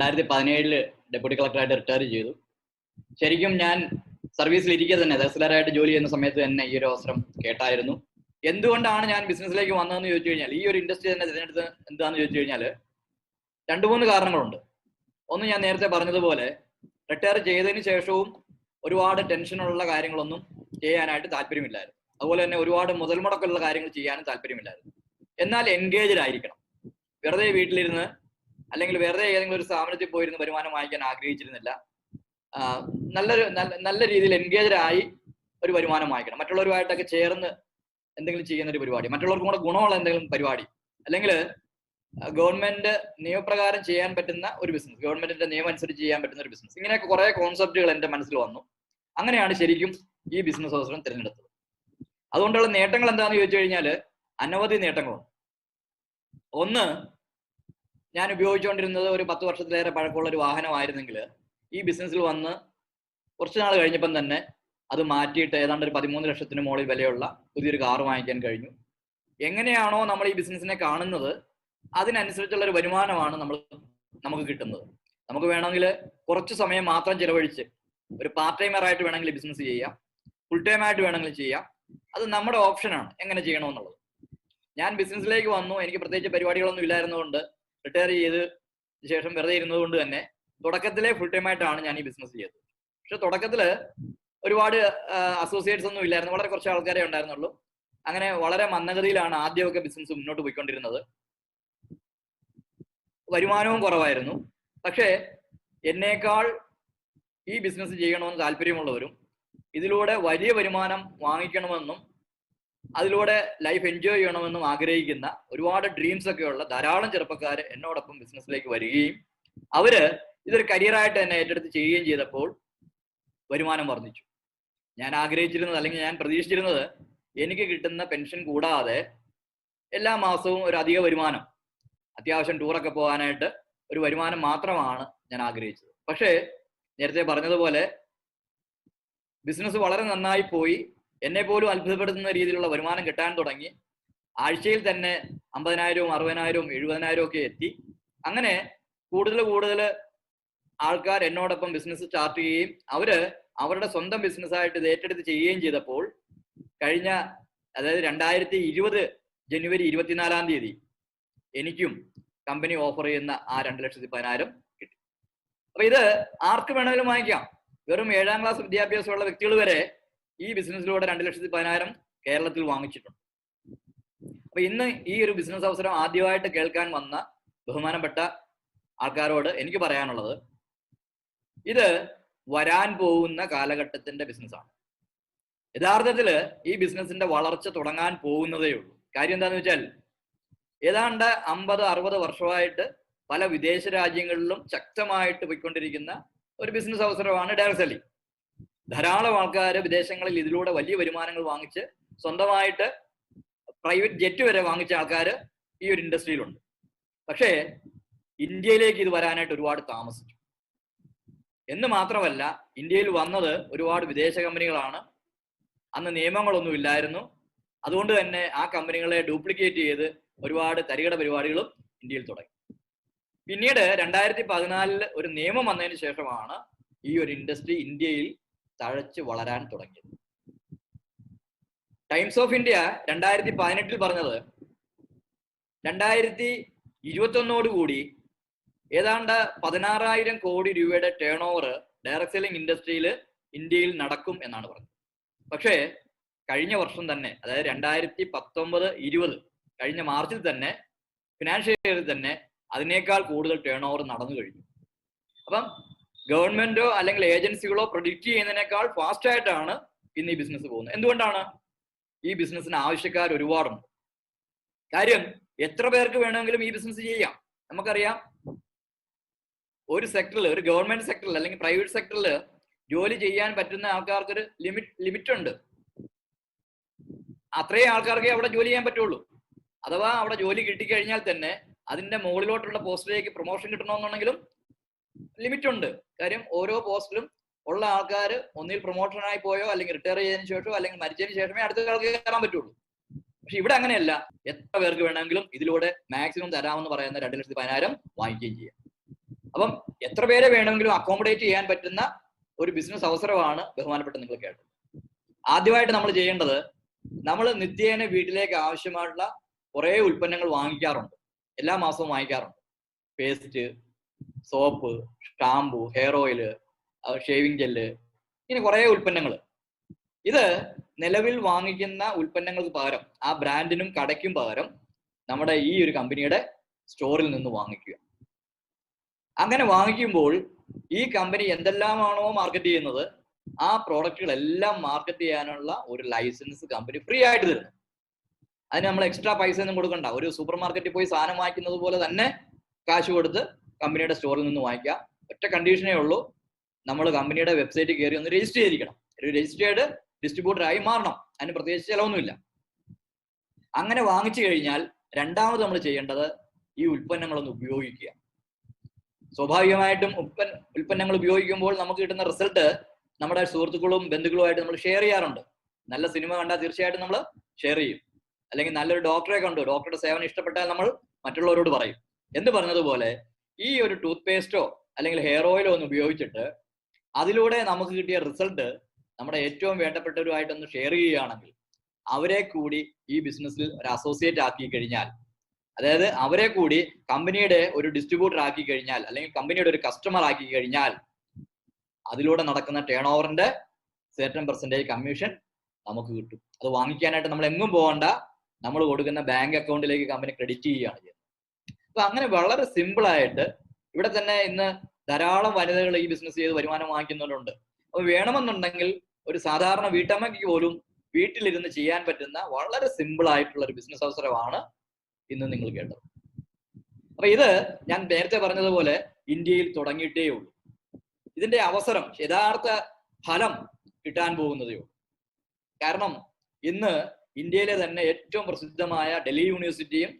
2017 deputy കളക്ടറായിട്ട് retire ചെയ്തു. ശരിക്കും ഞാൻ സർവീസിൽ ഇരിക്കുക തന്നെ തഹസിൽദാരായിട്ട് ജോലി ചെയ്യുന്ന സമയത്ത് തന്നെ ഈ ഒരു അവസരം കേട്ടായിരുന്നു. എന്തുകൊണ്ടാണ് ഞാൻ ബിസിനസ്സിലേക്ക് വന്നതെന്ന് ചോദിച്ചു കഴിഞ്ഞാൽ, ഈ ഒരു ഇൻഡസ്ട്രി തന്നെ തിരഞ്ഞെടുത്ത് എന്താണെന്ന് ചോദിച്ചു കഴിഞ്ഞാൽ 2-3 കാരണങ്ങളുണ്ട്. ഒന്ന്, ഞാൻ നേരത്തെ പറഞ്ഞതുപോലെ റിട്ടയർ ചെയ്തതിന് ശേഷവും ഒരുപാട് ടെൻഷനുള്ള കാര്യങ്ങളൊന്നും ചെയ്യാനായിട്ട് താല്പര്യമില്ലായിരുന്നു. അതുപോലെ തന്നെ ഒരുപാട് മുതൽ മുടക്കുള്ള കാര്യങ്ങൾ ചെയ്യാനും താല്പര്യമില്ലായിരുന്നു. എന്നാൽ എൻഗേജ്ഡ് ആയിരിക്കണം. വെറുതെ വീട്ടിലിരുന്ന് അല്ലെങ്കിൽ വെറുതെ ഏതെങ്കിലും ഒരു സ്ഥാപനത്തിൽ പോയിരുന്ന് വരുമാനം വാങ്ങിക്കാൻ ആഗ്രഹിച്ചിരുന്നില്ല. നല്ല രീതിയിൽ എൻഗേജ്ഡ് ആയി ഒരു വരുമാനം വാങ്ങിക്കണം. മറ്റുള്ളവരുമായിട്ടൊക്കെ ചേർന്ന് എന്തെങ്കിലും ചെയ്യുന്ന ഒരു പരിപാടി, മറ്റുള്ളവർക്കും കൂടെ ഗുണമുള്ള എന്തെങ്കിലും പരിപാടി, അല്ലെങ്കിൽ ഗവൺമെന്റ് നിയമപ്രകാരം ചെയ്യാൻ പറ്റുന്ന ഒരു ബിസിനസ്, ഗവൺമെന്റിന്റെ നിയമം അനുസരിച്ച് ചെയ്യാൻ പറ്റുന്ന ഒരു ബിസിനസ്. ഇങ്ങനെയൊക്കെ കുറെ കോൺസെപ്റ്റുകൾ എന്റെ മനസ്സിൽ വന്നു. അങ്ങനെയാണ് ശരിക്കും ഈ ബിസിനസ് അവസരം തിരഞ്ഞെടുത്തത്. അതുകൊണ്ടുള്ള നേട്ടങ്ങൾ എന്താണെന്ന് ചോദിച്ചു കഴിഞ്ഞാൽ അനവധി നേട്ടങ്ങളുണ്ട്. ഒന്ന്, ഞാൻ ഉപയോഗിച്ചുകൊണ്ടിരുന്നത് ഒരു 10 വർഷത്തിലേറെ പഴക്കമുള്ള ഒരു വാഹനമായിരുന്നെങ്കിൽ ഈ ബിസിനസ്സിൽ വന്ന് കുറച്ച് നാൾ കഴിഞ്ഞപ്പം തന്നെ അത് മാറ്റിയിട്ട് ഏതാണ്ട് ഒരു 13 ലക്ഷത്തിന് മുകളിൽ വിലയുള്ള പുതിയൊരു കാർ വാങ്ങിക്കാൻ കഴിഞ്ഞു. എങ്ങനെയാണോ നമ്മൾ ഈ ബിസിനസ്സിനെ കാണുന്നത് അതിനനുസരിച്ചുള്ള ഒരു വരുമാനമാണ് നമുക്ക് കിട്ടുന്നത്. നമുക്ക് വേണമെങ്കിൽ കുറച്ച് സമയം മാത്രം ചിലവഴിച്ച് ഒരു പാർട്ട് ടൈമറായിട്ട് വേണമെങ്കിൽ ബിസിനസ് ചെയ്യാം, ഫുൾ ടൈം ആയിട്ട് വേണമെങ്കിൽ ചെയ്യാം. അത് നമ്മുടെ ഓപ്ഷനാണ് എങ്ങനെ ചെയ്യണമെന്നുള്ളത്. ഞാൻ ബിസിനസ്സിലേക്ക് വന്നു, എനിക്ക് പ്രത്യേകിച്ച് പരിപാടികളൊന്നും ഇല്ലായിരുന്നതുകൊണ്ട്, റിട്ടയർ ചെയ്ത് ശേഷം വെറുതെ ഇരുന്നതുകൊണ്ട് തന്നെ തുടക്കത്തിലെ ഫുൾ ടൈം ആയിട്ടാണ് ഞാൻ ഈ ബിസിനസ് ചെയ്തത്. പക്ഷെ തുടക്കത്തിൽ ഒരുപാട് അസോസിയേറ്റ്സ് ഒന്നും ഇല്ലായിരുന്നു, വളരെ കുറച്ച് ആൾക്കാരെ ഉണ്ടായിരുന്നുള്ളൂ. അങ്ങനെ വളരെ മന്ദഗതിയിലാണ് ആദ്യമൊക്കെ ബിസിനസ് മുന്നോട്ട് പോയിക്കൊണ്ടിരുന്നത്. വരുമാനവും കുറവായിരുന്നു. പക്ഷേ എന്നേക്കാൾ ഈ ബിസിനസ് ചെയ്യണമെന്ന് താല്പര്യമുള്ളവരും ഇതിലൂടെ വലിയ വരുമാനം വാങ്ങിക്കണമെന്നും അതിലൂടെ ലൈഫ് എൻജോയ് ചെയ്യണമെന്നും ആഗ്രഹിക്കുന്ന ഒരുപാട് ഡ്രീംസ് ഒക്കെയുള്ള ധാരാളം ചെറുപ്പക്കാർ എന്നോടൊപ്പം ബിസിനസ്സിലേക്ക് വരികയും അവര് ഇതൊരു കരിയറായിട്ട് തന്നെ ഏറ്റെടുത്ത് ചെയ്യുകയും ചെയ്തപ്പോൾ വരുമാനം വർദ്ധിച്ചു. ഞാൻ ആഗ്രഹിച്ചിരുന്നത്, അല്ലെങ്കിൽ ഞാൻ പ്രതീക്ഷിച്ചിരുന്നത്, എനിക്ക് കിട്ടുന്ന പെൻഷൻ കൂടാതെ എല്ലാ മാസവും ഒരു അധിക വരുമാനം, അത്യാവശ്യം ടൂറൊക്കെ പോകാനായിട്ട് ഒരു വരുമാനം മാത്രമാണ് ഞാൻ ആഗ്രഹിച്ചത്. പക്ഷേ നേരത്തെ പറഞ്ഞതുപോലെ ബിസിനസ് വളരെ നന്നായി പോയി. എന്നെ പോലും അത്ഭുതപ്പെടുത്തുന്ന രീതിയിലുള്ള വരുമാനം കിട്ടാൻ തുടങ്ങി. ആഴ്ചയിൽ തന്നെ 50,000, 60,000, 70,000 ഒക്കെ എത്തി. അങ്ങനെ കൂടുതൽ ആൾക്കാർ എന്നോടൊപ്പം ബിസിനസ് സ്റ്റാർട്ട് ചെയ്യുകയും അവര് അവരുടെ സ്വന്തം ബിസിനസ്സായിട്ട് ഇത് ഏറ്റെടുത്ത് ചെയ്യുകയും ചെയ്തപ്പോൾ കഴിഞ്ഞ, അതായത് 2020 ജനുവരി 24-ാം തീയതി എനിക്കും കമ്പനി ഓഫർ ചെയ്യുന്ന ആ 2,10,000 കിട്ടി. അപ്പൊ ഇത് ആർക്ക് വേണമെങ്കിലും വാങ്ങിക്കാം. വെറും 7ാം ക്ലാസ് വിദ്യാഭ്യാസമുള്ള വ്യക്തികൾ വരെ ഈ ബിസിനസ്സിലൂടെ 2,10,000 കേരളത്തിൽ വാങ്ങിച്ചിട്ടുണ്ട്. അപ്പൊ ഇന്ന് ഈ ഒരു ബിസിനസ് അവസരം ആദ്യമായിട്ട് കേൾക്കാൻ വന്ന ബഹുമാനപ്പെട്ട ആൾക്കാരോട് എനിക്ക് പറയാനുള്ളത്, ഇത് വരാൻ പോകുന്ന കാലഘട്ടത്തിന്റെ ബിസിനസ്സാണ്. യഥാർത്ഥത്തിൽ ഈ ബിസിനസിന്റെ വളർച്ച തുടങ്ങാൻ പോകുന്നതേ ഉള്ളൂ. കാര്യം എന്താണെന്ന് വെച്ചാൽ, ഏതാണ്ട് 50-60 വർഷമായിട്ട് പല വിദേശ രാജ്യങ്ങളിലും ശക്തമായിട്ട് പോയിക്കൊണ്ടിരിക്കുന്ന ഒരു ബിസിനസ് അവസരമാണ് ഡയറക്ട് സെല്ലിംഗ്. ധാരാളം ആൾക്കാർ വിദേശങ്ങളിൽ ഇതിലൂടെ വലിയ വരുമാനങ്ങൾ വാങ്ങിച്ച് സ്വന്തമായിട്ട് പ്രൈവറ്റ് ജെറ്റ് വരെ വാങ്ങിച്ച ആൾക്കാർ ഈ ഒരു ഇൻഡസ്ട്രിയിലുണ്ട്. പക്ഷേ ഇന്ത്യയിലേക്ക് ഇത് വരാനായിട്ട് ഒരുപാട് താമസിച്ചു. എന്ന് മാത്രമല്ല, ഇന്ത്യയിൽ വന്നത് ഒരുപാട് വിദേശ കമ്പനികളാണ്. അന്ന് നിയമങ്ങളൊന്നും ഇല്ലായിരുന്നു. അതുകൊണ്ട് തന്നെ ആ കമ്പനികളെ ഡ്യൂപ്ലിക്കേറ്റ് ചെയ്ത് ഒരുപാട് തരികിട പരിപാടികളും ഇന്ത്യയിൽ തുടങ്ങി. പിന്നീട് 2014 ഒരു നിയമം വന്നതിന് ശേഷമാണ് ഈ ഒരു ഇൻഡസ്ട്രി ഇന്ത്യയിൽ തഴച്ച് വളരാൻ തുടങ്ങിയത്. ടൈംസ് ഓഫ് ഇന്ത്യ 2018 പറഞ്ഞത് 2021 കൂടി ഏതാണ്ട് 16,000 കോടി രൂപയുടെ ടേൺ ഓവർ ഡയറക്ട് സെല്ലിംഗ് ഇൻഡസ്ട്രിയിൽ ഇന്ത്യയിൽ നടക്കും എന്നാണ് പറഞ്ഞത്. പക്ഷേ കഴിഞ്ഞ വർഷം തന്നെ, അതായത് 2019-20 കഴിഞ്ഞ മാർച്ചിൽ തന്നെ, ഫിനാൻഷ്യൽ ഇയറിൽ തന്നെ അതിനേക്കാൾ കൂടുതൽ ടേൺ ഓവർ നടന്നു കഴിഞ്ഞു. അപ്പം ഗവൺമെന്റോ അല്ലെങ്കിൽ ഏജൻസികളോ പ്രൊഡിക്റ്റ് ചെയ്യുന്നതിനേക്കാൾ ഫാസ്റ്റ് ആയിട്ടാണ് ഇന്ന് ഈ ബിസിനസ് പോകുന്നത്. എന്തുകൊണ്ടാണ്? ഈ ബിസിനസ്സിന് ആവശ്യക്കാർ ഒരുപാടുണ്ട്. കാര്യം, എത്ര പേർക്ക് വേണമെങ്കിലും ഈ ബിസിനസ് ചെയ്യാം. നമുക്കറിയാം, ഒരു സെക്ടറിൽ, ഒരു ഗവൺമെന്റ് സെക്ടറിൽ അല്ലെങ്കിൽ പ്രൈവറ്റ് സെക്ടറിൽ ജോലി ചെയ്യാൻ പറ്റുന്ന ആൾക്കാർക്കൊരു ലിമിറ്റ് ഉണ്ട്. അത്രയും ആൾക്കാർക്കേ അവിടെ ജോലി ചെയ്യാൻ പറ്റുള്ളൂ. അഥവാ അവിടെ ജോലി കിട്ടിക്കഴിഞ്ഞാൽ തന്നെ അതിന്റെ മുകളിലോട്ടുള്ള പോസ്റ്റിലേക്ക് പ്രൊമോഷൻ കിട്ടണമെന്നുണ്ടെങ്കിലും ലിമിറ്റ് ഉണ്ട്. കാര്യം, ഓരോ പോസ്റ്റിലും ഉള്ള ആൾക്കാർ ഒന്നിൽ പ്രൊമോഷനായി പോയോ അല്ലെങ്കിൽ റിട്ടയർ ചെയ്തതിനു ശേഷമോ അല്ലെങ്കിൽ മരിച്ചതിന് ശേഷമേ അടുത്ത ആൾക്ക് കയറാൻ പറ്റുള്ളൂ. പക്ഷെ ഇവിടെ അങ്ങനെയല്ല. എത്ര പേർക്ക് വേണമെങ്കിലും ഇതിലൂടെ മാക്സിമം തരാമെന്ന് പറയുന്ന 2,10,000 വാങ്ങിക്കുകയും ചെയ്യാം. അപ്പം എത്ര പേരെ വേണമെങ്കിലും അക്കോമഡേറ്റ് ചെയ്യാൻ പറ്റുന്ന ഒരു ബിസിനസ് അവസരമാണ് ബഹുമാനപ്പെട്ട നിങ്ങൾ കേട്ടത്. ആദ്യമായിട്ട് നമ്മൾ ചെയ്യേണ്ടത്, നമ്മൾ നിത്യേന വീട്ടിലേക്ക് ആവശ്യമായിട്ടുള്ള കുറേ ഉൽപ്പന്നങ്ങൾ വാങ്ങിക്കാറുണ്ട്, എല്ലാ മാസവും വാങ്ങിക്കാറുണ്ട്. Paste, soap, shampoo, hair oil, shaving gel, ഇങ്ങനെ കുറേ ഉൽപ്പന്നങ്ങൾ. ഇത് നിലവിൽ വാങ്ങിക്കുന്ന ഉൽപ്പന്നങ്ങൾക്ക് പകരം, ആ ബ്രാൻഡിനും കടയ്ക്കും പകരം നമ്മുടെ ഈ ഒരു കമ്പനിയുടെ സ്റ്റോറിൽ നിന്ന് വാങ്ങിക്കുക. അങ്ങനെ വാങ്ങിക്കുമ്പോൾ ഈ കമ്പനി എന്തെല്ലാമാണോ മാർക്കറ്റ് ചെയ്യുന്നത് ആ പ്രോഡക്റ്റുകളെല്ലാം മാർക്കറ്റ് ചെയ്യാനുള്ള ഒരു ലൈസൻസ് കമ്പനി ഫ്രീ ആയിട്ട് തരുന്നു. അതിന് നമ്മൾ എക്സ്ട്രാ പൈസ ഒന്നും കൊടുക്കണ്ട. ഒരു സൂപ്പർ മാർക്കറ്റിൽ പോയി സാധനം വാങ്ങിക്കുന്നത് പോലെ തന്നെ കാശ് കൊടുത്ത് കമ്പനിയുടെ സ്റ്റോറിൽ നിന്ന് വാങ്ങിക്കാം. ഒറ്റ കണ്ടീഷനേ ഉള്ളൂ, നമ്മൾ കമ്പനിയുടെ വെബ്സൈറ്റിൽ കയറി ഒന്ന് രജിസ്റ്റർ ചെയ്തിരിക്കണം. ഒരു രജിസ്റ്റേർഡ് ഡിസ്ട്രിബ്യൂട്ടറായി മാറണം. അതിന് പ്രത്യേകിച്ച് ചിലവൊന്നുമില്ല. അങ്ങനെ വാങ്ങിച്ചു കഴിഞ്ഞാൽ രണ്ടാമത് നമ്മൾ ചെയ്യേണ്ടത് ഈ ഉൽപ്പന്നങ്ങളൊന്ന് ഉപയോഗിക്കുക. സ്വാഭാവികമായിട്ടും ഉൽപ്പന്നങ്ങൾ ഉപയോഗിക്കുമ്പോൾ നമുക്ക് കിട്ടുന്ന റിസൾട്ട് നമ്മുടെ സുഹൃത്തുക്കളും ബന്ധുക്കളുമായിട്ട് നമ്മൾ ഷെയർ ചെയ്യാറുണ്ട്. നല്ല സിനിമ കണ്ടാൽ തീർച്ചയായിട്ടും നമ്മൾ ഷെയർ ചെയ്യും. അല്ലെങ്കിൽ നല്ലൊരു ഡോക്ടറെ കണ്ടു, ഡോക്ടറുടെ സേവനം ഇഷ്ടപ്പെട്ടാൽ നമ്മൾ മറ്റുള്ളവരോട് പറയും. എന്ന് പറഞ്ഞതുപോലെ ഈ ഒരു ടൂത്ത് പേസ്റ്റോ അല്ലെങ്കിൽ ഹെയർ ഓയിലോ ഒന്ന് ഉപയോഗിച്ചിട്ട് അതിലൂടെ നമുക്ക് കിട്ടിയ റിസൾട്ട് നമ്മുടെ ഏറ്റവും വേണ്ടപ്പെട്ടവരുമായിട്ടൊന്ന് ഷെയർ ചെയ്യുകയാണെങ്കിൽ അവരെ കൂടി ഈ ബിസിനസ്സിൽ ഒരു അസോസിയേറ്റ് ആക്കി കഴിഞ്ഞാൽ, അതായത് അവരെ കൂടി കമ്പനിയുടെ ഒരു ഡിസ്ട്രിബ്യൂട്ടർ ആക്കി കഴിഞ്ഞാൽ, അല്ലെങ്കിൽ കമ്പനിയുടെ ഒരു കസ്റ്റമർ ആക്കി കഴിഞ്ഞാൽ അതിലൂടെ നടക്കുന്ന ടേൺ ഓവറിന്റെ certain percentage കമ്മീഷൻ നമുക്ക് കിട്ടും. അത് വാങ്ങിക്കാനായിട്ട് നമ്മൾ എങ്ങും പോകണ്ട, നമ്മൾ കൊടുക്കുന്ന ബാങ്ക് അക്കൗണ്ടിലേക്ക് കമ്പനി ക്രെഡിറ്റ് ചെയ്യുകയാണ് ചെയ്യുന്നത്. അപ്പൊ അങ്ങനെ വളരെ സിമ്പിൾ ആയിട്ട് ഇവിടെ തന്നെ ഇന്ന് ധാരാളം വനിതകൾ ഈ ബിസിനസ് ചെയ്ത് വരുമാനം വാങ്ങിക്കുന്നവരുണ്ട്. അപ്പൊ വേണമെന്നുണ്ടെങ്കിൽ ഒരു സാധാരണ വീട്ടമ്മയ്ക്ക് പോലും വീട്ടിലിരുന്ന് ചെയ്യാൻ പറ്റുന്ന വളരെ സിമ്പിൾ ആയിട്ടുള്ള ഒരു ബിസിനസ് അവസരമാണ് ഇന്ന് നിങ്ങൾ കേട്ടത്. അപ്പൊ ഇത് ഞാൻ നേരത്തെ പറഞ്ഞതുപോലെ ഇന്ത്യയിൽ തുടങ്ങിയിട്ടേ ഉള്ളൂ. ഇതിന്റെ അവസരം, യഥാർത്ഥ ഫലം കിട്ടാൻ പോകുന്നതേ ഉള്ളൂ. കാരണം ഇന്ന് ഇന്ത്യയിലെ തന്നെ ഏറ്റവും പ്രസിദ്ധമായ ഡൽഹി യൂണിവേഴ്സിറ്റിയും